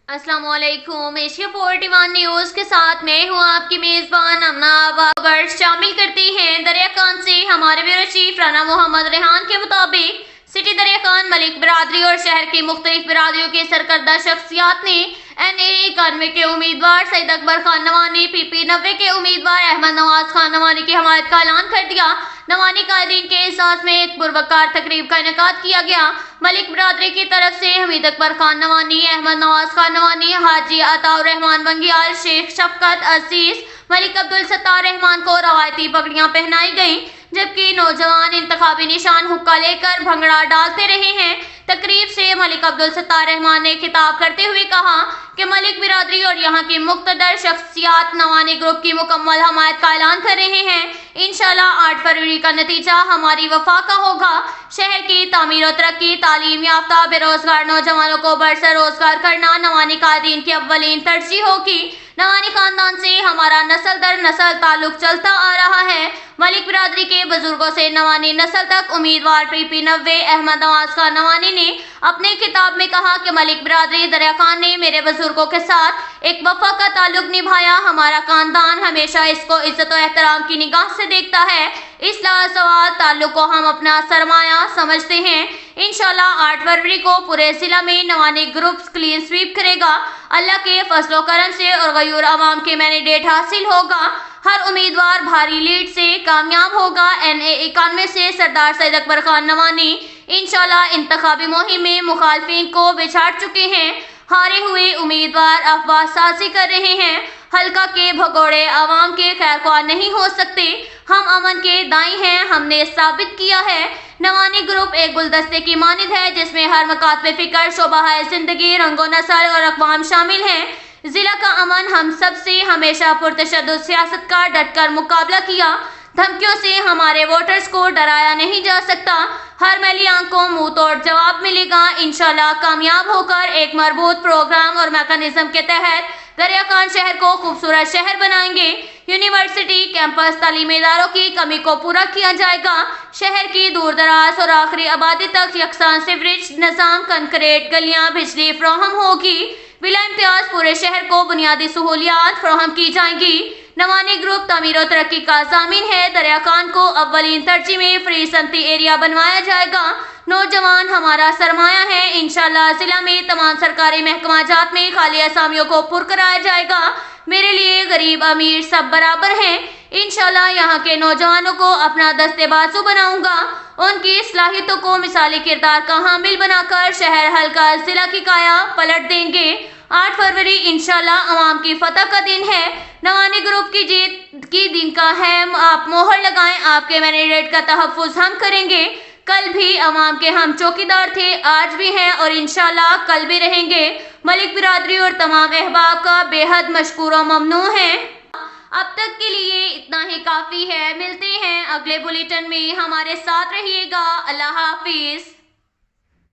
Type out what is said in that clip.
अस्सलाम वालेकुम। Asia 41 news के साथ मैं हूँ आपकी मेजबान अमना। खबर शामिल करती हैं दरिया खान से। हमारे ब्यूरो चीफ राना मोहम्मद रेहान के मुताबिक सिटी दरिया खान मलिक बिरादरी और शहर की मुख्तलिफ बिरादरियों के सरकर्दा शख्सियात ने NAA 91 के उम्मीदवार सईद अकबर खान नवानी, PP 90 के उम्मीदवार अहमद नवाज खान नवानी की हमायत का ऐलान कर दिया। नवानी कायदीन के एहसास में एक पुरवकार तकरीब का इनेकाद किया गया। मलिक बिरादरी की तरफ से हमीद अकबर खान नवानी, अहमद नवाज खान नवानी, हाजी अताउर रहमान बंगियाल, शेख शफकत अजीज, मलिक अब्दुल सत्तार रहमान को रवायती पगड़ियां पहनाई गईं, जबकि नौजवान इंतखाबी निशान हुक्का लेकर भंगड़ा डालते रहे हैं। तकरीब से मलिक अब्दुल सत्तार रहमान ने खिताब करते हुए कहा कि मलिक बिरादरी और यहाँ की मुक्तदर शख्सियात नवानी ग्रुप की मुकम्मल हमायत का ऐलान कर रहे हैं। इंशाल्लाह 8 फरवरी का नतीजा हमारी वफा का होगा। शहर की तामीर और तरक्की, तालीम याफ्ता बेरोजगार नौजवानों को बरसर रोजगार करना नवानी कायदीन की अव्वलीन तरजीह होगी। नवानी खानदान से हमारा नस्ल दर नस्ल ताल्लुक चलता आ रहा है। मलिक बिरादरी के बुजुर्गों से नवानी नस्ल तक उम्मीदवार PP 90 अहमद नवाज खान नवानी ने अपने खिताब में कहा कि मलिक बिरादरी दरिया खान ने मेरे बुजुर्गों के साथ एक वफा का ताल्लुक निभाया। हमारा खानदान हमेशा इसको इज्जत और एहतराम की निगाह से देखता है। इस लाजवाब ताल्लुक को हम अपना सरमाया समझते हैं। इंशाल्लाह 8 फरवरी को पूरे जिला में नवानी ग्रुप क्लीन स्वीप करेगा। अल्लाह के फजलो करम से और गयूर अवाम के मैंडेट हासिल होगा। हर उम्मीदवार भारी लीड से कामयाब होगा। NAA 91 से सरदार सईद अकबर खान नवानी इंशाल्लाह इंतखाबी मुहिम में मुखालफिन को बिछाड़ चुके हैं। हारे हुए उम्मीदवार अफवाह साजी कर रहे हैं। हल्का के भगोड़े आवाम के खैरख्वाह नहीं हो सकते। हम अमन के दाई हैं, हमने साबित किया है। नवानी ग्रुप एक गुलदस्ते की मानिंद है जिसमें हर मकात में फिक्र, शोबा है जिंदगी, रंगो नस्ल और अक़वाम शामिल हैं। जिला का अमन हम सब से हमेशा पुरतशद्दुद सियासत का डटकर मुकाबला किया। धमकियों से हमारे वोटर्स को डराया नहीं जा सकता। हर मैली आंख को मुंह तोड़ जवाब मिलेगा। इंशाल्लाह कामयाब होकर एक मजबूत प्रोग्राम और मैकेनिज्म के तहत दरिया खान शहर को खूबसूरत शहर बनाएंगे। यूनिवर्सिटी कैंपस तालीमी इदारों की कमी को पूरा किया जाएगा। शहर की दूर दराज और आखिरी आबादी तक यकसान सीवरेज निज़ाम, कंक्रीट गलियां, बिजली फराहम होगी। बिला इम्तियाज पूरे शहर को बुनियादी सहूलियात फराहम की जाएंगी। नवानी ग्रुप तामीर और तरक्की का ज़ामिन है। दरिया खान को अव्वलीन तरजीह में फ्री सनती एरिया बनवाया जाएगा। नौजवान हमारा सरमाया है। इंशाल्लाह जिला में तमाम सरकारी महकमाजात में खाली असामियों को पुर कराया जाएगा। मेरे लिए गरीब अमीर सब बराबर हैं। इंशाल्लाह यहाँ के नौजवानों को अपना दस्ते बाजू बनाऊंगा। उनकी सलाहियतों को मिसाली किरदार का हामिल बनाकर शहर हल्का जिला की काया पलट देंगे। 8 फरवरी इंशाल्लाह अवाम की फतह का दिन है। नवानी ग्रुप की जीत की दिन का है। आप मोहर लगाएं। आपके मैंडेट का तहफ़्फ़ुज़ हम करेंगे। कल भी अवाम के हम चौकीदार थे, आज भी हैं और इंशाल्लाह कल भी रहेंगे। मलिक बिरादरी और तमाम अहबाब का बेहद मशकूर और ममनून है। अब तक के लिए इतना ही काफ़ी है। मिलते हैं अगले बुलेटिन में। हमारे साथ रहिएगा। अल्लाह हाफिज़।